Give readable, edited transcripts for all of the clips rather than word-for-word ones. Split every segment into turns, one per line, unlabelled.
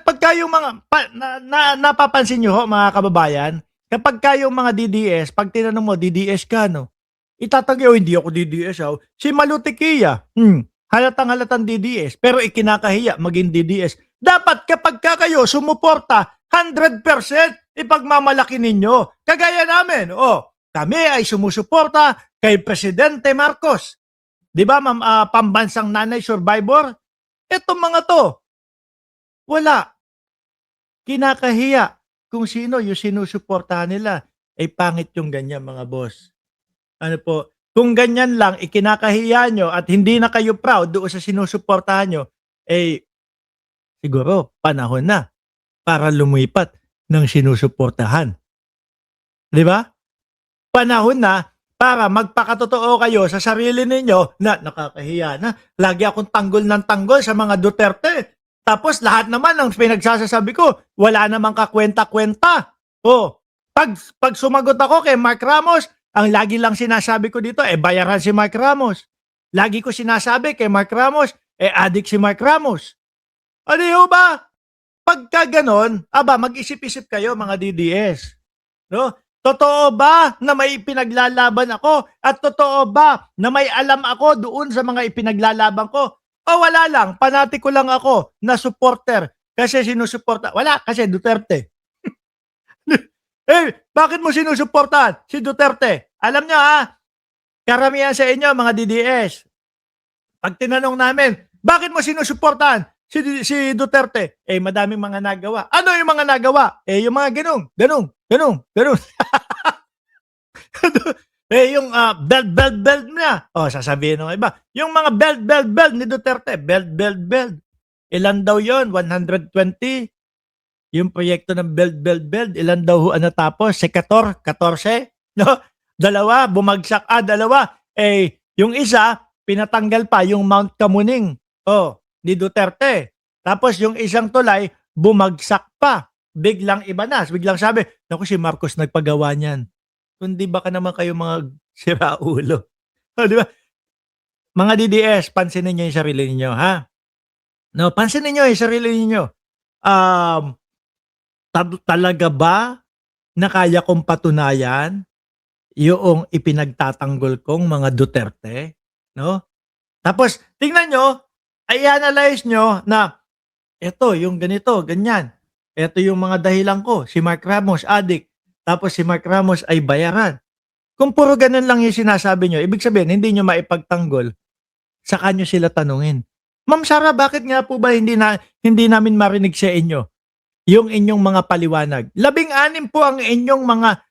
pagka yung mga napapansin niyo ho mga kababayan, kapagka yung mga DDS, pag tinanong mo, DDS ka, no? Itatanggi, "Oh, hindi ako DDS, ah." Si Malutikia, halatang-halatang DDS, pero ikinakahiya maging DDS. Dapat kapagka kayo sumuporta, 100% ipagmamalaki ninyo. Kagaya namin, kami ay sumusuporta kay Presidente Marcos. 'Di ba, ma'am, pambansang nanay survivor? Etong mga 'to, wala. Kinakahiya kung sino yung sinusuportahan nila. Ay pangit yung ganyan, mga boss. Ano po, kung ganyan lang ikinakahiya nyo at hindi na kayo proud doon sa sinusuportahan nyo, eh siguro panahon na para lumipat ng sinusuportahan. 'Di ba? Panahon na para magpakatotoo kayo sa sarili ninyo na nakakahiya na. Lagi akong tanggol ng tanggol sa mga Duterte. Tapos lahat naman ng pinagsasasabi ko, wala namang kakwenta-kwenta. Pag sumagot ako kay Mark Ramos, ang lagi lang sinasabi ko dito, bayaran si Mark Ramos. Lagi ko sinasabi kay Mark Ramos, adik si Mark Ramos. Ano yun ba? Pagka ganon, mag-isip-isip kayo mga DDS. No? Totoo ba na may ipinaglalaban ako? At totoo ba na may alam ako doon sa mga ipinaglalaban ko? O wala lang, panatiko lang ako na supporter kasi sinusuporta. Wala, kasi Duterte. Bakit mo sinusuportahan si Duterte? Alam nyo karamihan sa inyo mga DDS, pag tinanong namin, bakit mo sinusuportahan si Duterte? Madaming mga nagawa. Ano yung mga nagawa? Yung mga ganun. Yung belt na. Sasabihin ng iba. Yung mga belt ni Duterte. Belt. Ilan daw yon? 120? Yung proyekto ng belt. Ilan daw natapos? Sekator? 14? No? Dalawa, bumagsak. Dalawa. Yung isa, pinatanggal pa yung Mount Kamuning. Ni Duterte. Tapos yung isang tulay, bumagsak pa. Biglang iba na. Biglang sabi, naku, si Marcos nagpagawa niyan. Kundi baka naman kayo mga siraulo. Di ba? Mga DDS, pansinin niyo yung sarili niyo, ha? No, pansinin niyo yung sarili niyo. Talaga ba na kaya kong patunayan yung ipinagtatanggol kong mga Duterte? No? Tapos, tingnan nyo, i-analyze nyo na ito, yung ganito, ganyan. Ito yung mga dahilan ko. Si Mark Ramos, adik. Tapos si Mark Ramos ay bayaran. Kung puro ganun lang yung sinasabi nyo, ibig sabihin, hindi nyo maipagtanggol, saka nyo sila tanungin. Ma'am Sara, bakit nga po ba hindi namin marinig sa inyo yung inyong mga paliwanag? 16 po ang inyong mga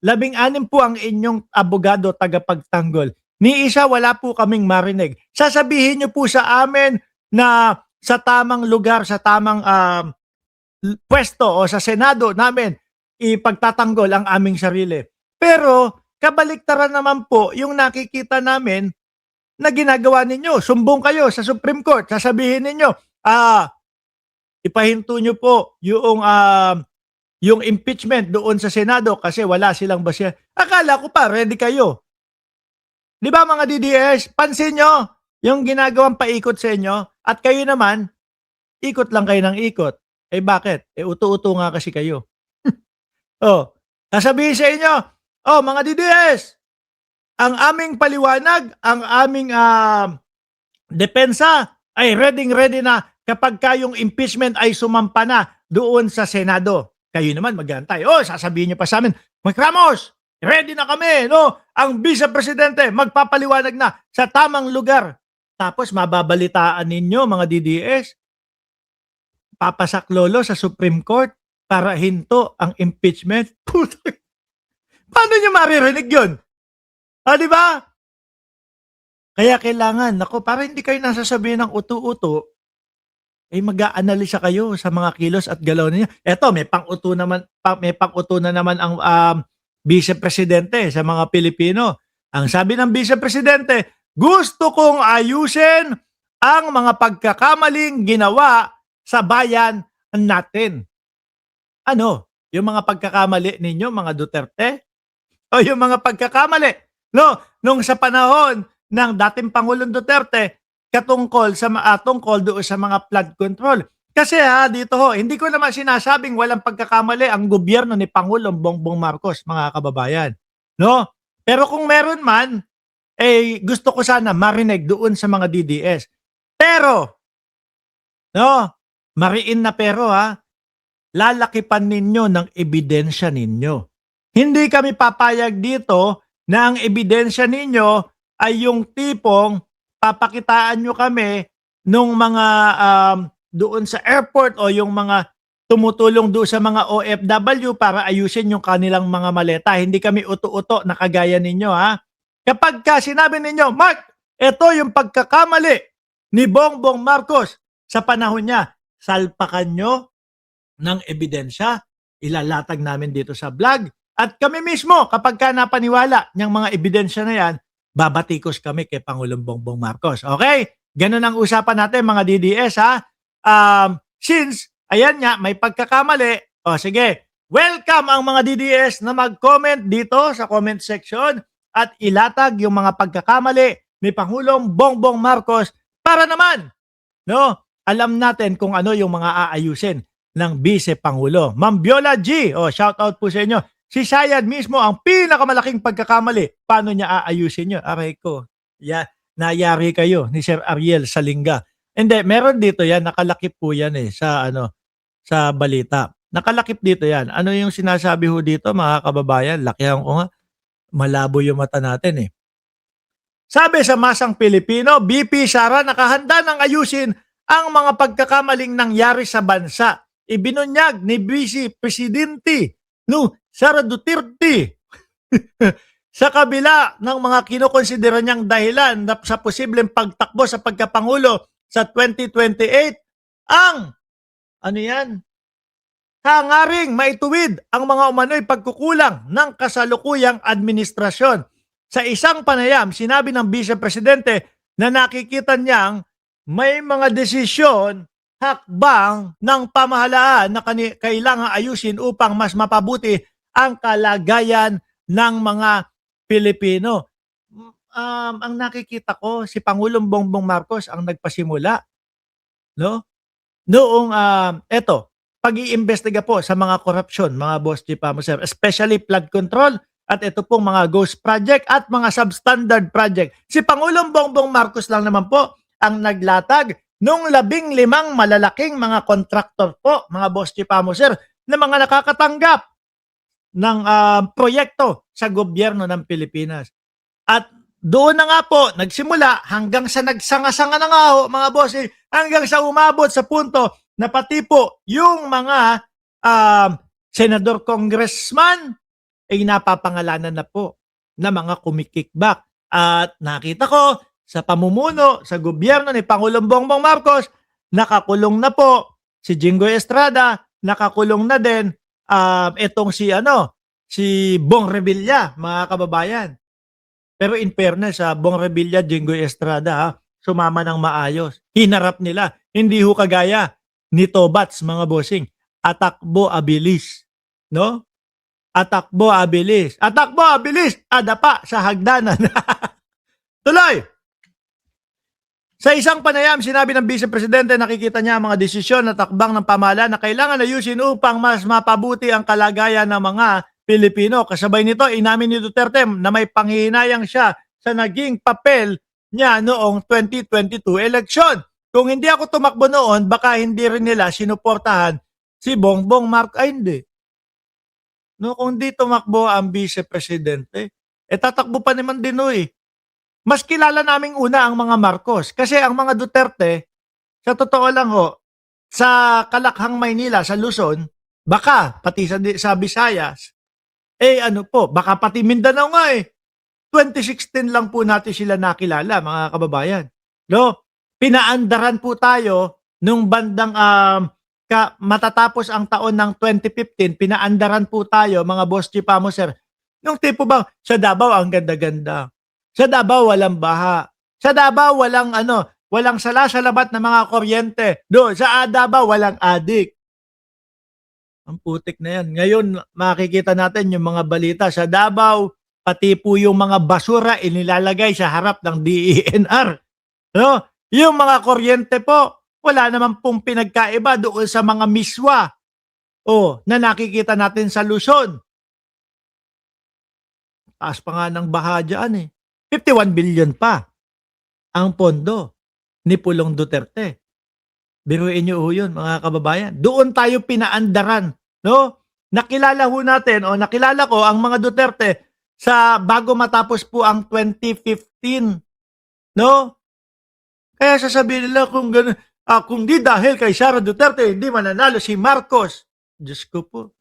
16 po ang inyong abogado tagapagtanggol. Ni isa wala po kaming marinig. Sasabihin nyo po sa amin na sa tamang lugar, sa tamang pwesto o sa Senado namin ipagtatanggol ang aming sarili. Pero kabaliktaran naman po yung nakikita namin na ginagawa ninyo. Sumbong kayo sa Supreme Court. Sasabihin ninyo, ipahinto nyo po yung impeachment doon sa Senado kasi wala silang basya. Akala ko pa, ready kayo. Di ba mga DDS? Pansin nyo yung ginagawang paikot sa inyo at kayo naman, ikot lang kayo ng ikot. Bakit? Uto-uto nga kasi kayo. Sasabihin sa inyo, mga DDS, ang aming paliwanag, ang aming depensa ay ready na kapag kayong impeachment ay sumampa na doon sa Senado. Kayo naman mag-aantay. Sasabihin nyo pa sa amin, Mark Ramos, ready na kami, no? Ang Vice Presidente magpapaliwanag na sa tamang lugar. Tapos mababalitaan ninyo, mga DDS, papasaklolo sa Supreme Court para hinto ang impeachment. Paano nyo maririnig yun? Di ba? Kaya kailangan, para hindi kayo nasasabihin ng uto-uto, mag-aanalisa kayo sa mga kilos at galaw niya. Eto, may pang-uto na naman ang Vice Presidente sa mga Pilipino. Ang sabi ng Vice Presidente, gusto kong ayusin ang mga pagkakamaling ginawa sa bayan natin. Ano? Yung mga pagkakamali ninyo, mga Duterte? O yung mga pagkakamali? No, nung sa panahon ng dating Pangulong Duterte, tungkol doon sa mga flood control. Kasi dito hindi ko naman sinasabing walang pagkakamali ang gobyerno ni Pangulong Bongbong Marcos, mga kababayan, 'no? Pero kung meron man, gusto ko sana marinig doon sa mga DDS. Pero, 'no, mariin na pero lalakipan ninyo ng ebidensya ninyo. Hindi kami papayag dito na ang ebidensya ninyo ay yung tipong papakitaan nyo kami nung mga doon sa airport o yung mga tumutulong doon sa mga OFW para ayusin yung kanilang mga maleta. Hindi kami uto-uto na kagaya ninyo Kapag sinabi ninyo, Mark, ito yung pagkakamali ni Bongbong Marcos sa panahon niya, salpakan nyo ng ebidensya, ilalatag namin dito sa vlog. At kami mismo, kapag napaniwala ng mga ebidensya na yan, babatikos kami kay Pangulong Bongbong Marcos. Okay? Ganun ang usapan natin mga DDS Since, ayan nga, may pagkakamali, sige, welcome ang mga DDS na mag-comment dito sa comment section at ilatag yung mga pagkakamali ni Pangulong Bongbong Marcos para naman, alam natin kung ano yung mga aayusin ng Vice Pangulo. Ma'am Viola G, shout out po sa inyo. Si Sayad mismo ang pinakamalaking pagkakamali. Paano niya aayusin nyo? Aray ko. Nayari kayo ni Sir Ariel Salinga. Hindi, meron dito yan. Nakalakip po yan sa balita. Nakalakip dito yan. Ano yung sinasabi ho dito, mga kababayan? Lakihan ko nga. Malabo yung mata natin Sabi sa Masang Pilipino, BP Sara nakahanda ng ayusin ang mga pagkakamaling nangyari sa bansa. Ibinunyag ni Vice Presidente Sara Duterte sa kabila ng mga kinukonsidera niyang dahilan sa posibleng pagtakbo sa pagkapangulo sa 2028 ang hangaring maituwid ang mga umano'y pagkukulang ng kasalukuyang administrasyon. Sa isang panayam, sinabi ng Vice Presidente na nakikita niyang may mga desisyon, hakbang ng pamahalaan na kailangang ayusin upang mas mapabuti ang kalagayan ng mga Pilipino. Ang nakikita ko, si Pangulong Bongbong Marcos ang nagpasimula. Noong, pag-iimbestiga po sa mga korupsyon, mga boss G. Pamuser, especially flood control at ito pong mga ghost project at mga substandard project. Si Pangulong Bongbong Marcos lang naman po ang naglatag nung 15 malalaking mga kontraktor po, mga boss G. Pamuser, na mga nakakatanggap ng proyekto sa gobyerno ng Pilipinas. At doon na nga po, nagsimula hanggang sa nagsanga-sanga na nga mga boss, hanggang sa umabot sa punto na pati po yung mga senador congressman ay napapangalanan na po na mga kumikickback. At nakita ko sa pamumuno sa gobyerno ni Pangulong Bongbong Marcos, nakakulong na po si Jinggoy Estrada, nakakulong na din etong si Bong Revilla, mga kababayan. Pero in fairness, Bong Revilla, Jinggoy Estrada, sumama ng maayos. Hinarap nila. Hindi ho kagaya ni Tobats, mga bossing. Atakbo abilis. Atakbo abilis. Atakbo abilis. Adapa sa hagdanan. Tuloy! Sa isang panayam, sinabi ng Vice Presidente nakikita niya ang mga desisyon at takbang ng pamahalaan na kailangan ayusin upang mas mapabuti ang kalagayan ng mga Pilipino. Kasabay nito, inamin ni Duterte na may panghihinayang siya sa naging papel niya noong 2022 election. Kung hindi ako tumakbo noon, baka hindi rin nila sinuportahan si Bongbong Marcos. Ay, hindi. Kung hindi tumakbo ang Vice Presidente, tatakbo pa naman din Mas kilala naming una ang mga Marcos. Kasi ang mga Duterte, sa totoo lang sa Kalakhang, Maynila, sa Luzon, baka pati sa Visayas, baka pati Mindanao nga 2016 lang po natin sila nakilala, mga kababayan. Pinaandaran po tayo nung bandang matatapos ang taon ng 2015, pinaandaran po tayo, mga boss G. Pamuser, nung tipo bang sa Davao ang ganda-ganda. Sa Davao walang baha. Sa Davao walang sala-salabat na mga kuryente. Sa Davao walang adik. Ang putik na yan. Ngayon makikita natin yung mga balita sa Davao, pati po yung mga basura inilalagay sa harap ng DENR. Yung mga kuryente po, wala naman pong pinagkaiba doon sa mga miswa na nakikita natin sa Luzon. Taas pa nga ng baha dyan 51 billion pa ang pondo ni Pulong Duterte. Biruin niyo ho yun, mga kababayan. Doon tayo pinaandaran, no? Nakilala ho natin nakilala ko ang mga Duterte sa bago matapos po ang 2015, no? Kaya sasabihin nila kung gano'n, kung di dahil kay Sara Duterte, hindi mananalo si Marcos. Diyos ko po.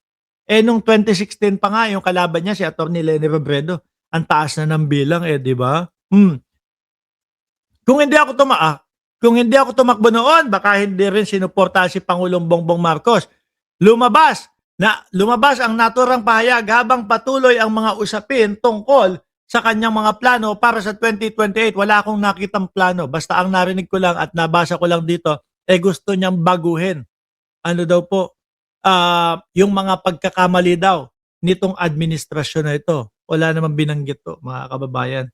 Nung 2016 pa nga, yung kalaban niya, si Atty. Leni Robredo, ang taas na ng bilang di ba? Kung hindi ako tumakbo noon, baka hindi rin sinuportahan si Pangulong Bongbong Marcos. Lumabas ang naturang pahayag habang patuloy ang mga usapin tungkol sa kanyang mga plano para sa 2028. Wala akong nakitang plano. Basta ang narinig ko lang at nabasa ko lang dito, gusto niyang baguhin. Ano daw po? Yung mga pagkakamali daw nitong administrasyon na ito. Wala namang binanggit to, mga kababayan.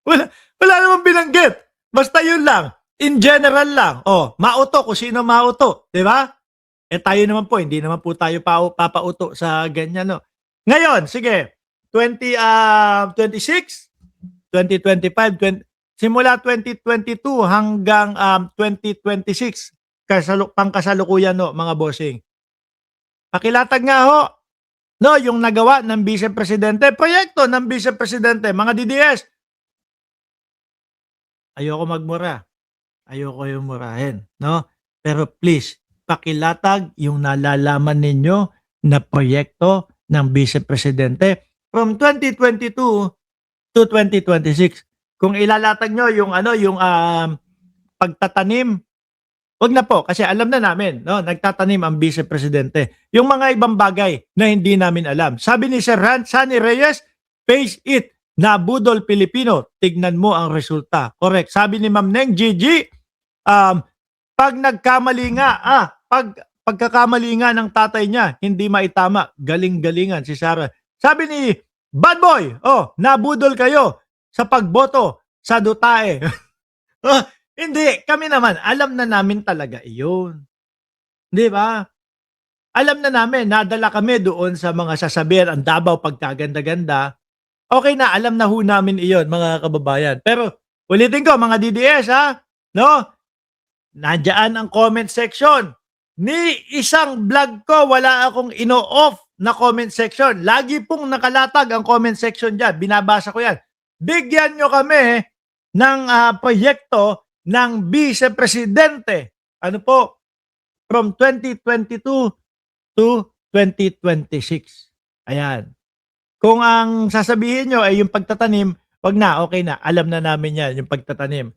Wala namang binanggit. Basta yun lang. In general lang. Mauto kung sino mauto. Diba? Tayo naman po, hindi naman po tayo papauto sa ganyan, no? Ngayon, sige, 2026, 2025, simula 2022 hanggang 2026, pangkasalukuyan, no, mga bossing. Pakilatag nga ho, no, yung nagawa ng Vice Presidente, proyekto ng Vice Presidente, mga DDS. Ayoko magmura. Ayoko yung murahin, no? Pero please, pakilatag yung nalalaman ninyo na proyekto ng Vice Presidente from 2022 to 2026. Kung ilalatag nyo yung pagtatanim, wag na po kasi alam na namin, no, nagtatanim ang Vice Presidente. Yung mga ibang bagay na hindi namin alam. Sabi ni Sir Sunny Reyes, face it, nabudol Pilipino, tignan mo ang resulta. Correct. Sabi ni Ma'am Neng Gigi, pag nagkamali nga, pagkakamali nga ng tatay niya, hindi maitama, galing-galingan si Sara. Sabi ni Bad Boy, nabudol kayo sa pagboto sa Dutae. Hindi, kami naman, alam na namin talaga iyon. Di ba? Alam na namin, nadala kami doon sa mga sasabihan, ang Davao pagkaganda-ganda. Okay na, alam na ho namin iyon, mga kababayan. Pero, ulitin ko, mga DDS, no? Nandiyan ang comment section. Ni isang vlog ko, wala akong ino-off na comment section. Lagi pong nakalatag ang comment section dyan. Binabasa ko yan. Bigyan nyo kami ng proyekto ng Vice Presidente. Ano po? From 2022 to 2026. Ayan. Kung ang sasabihin nyo ay yung pagtatanim, wag na, okay na. Alam na namin yan, yung pagtatanim.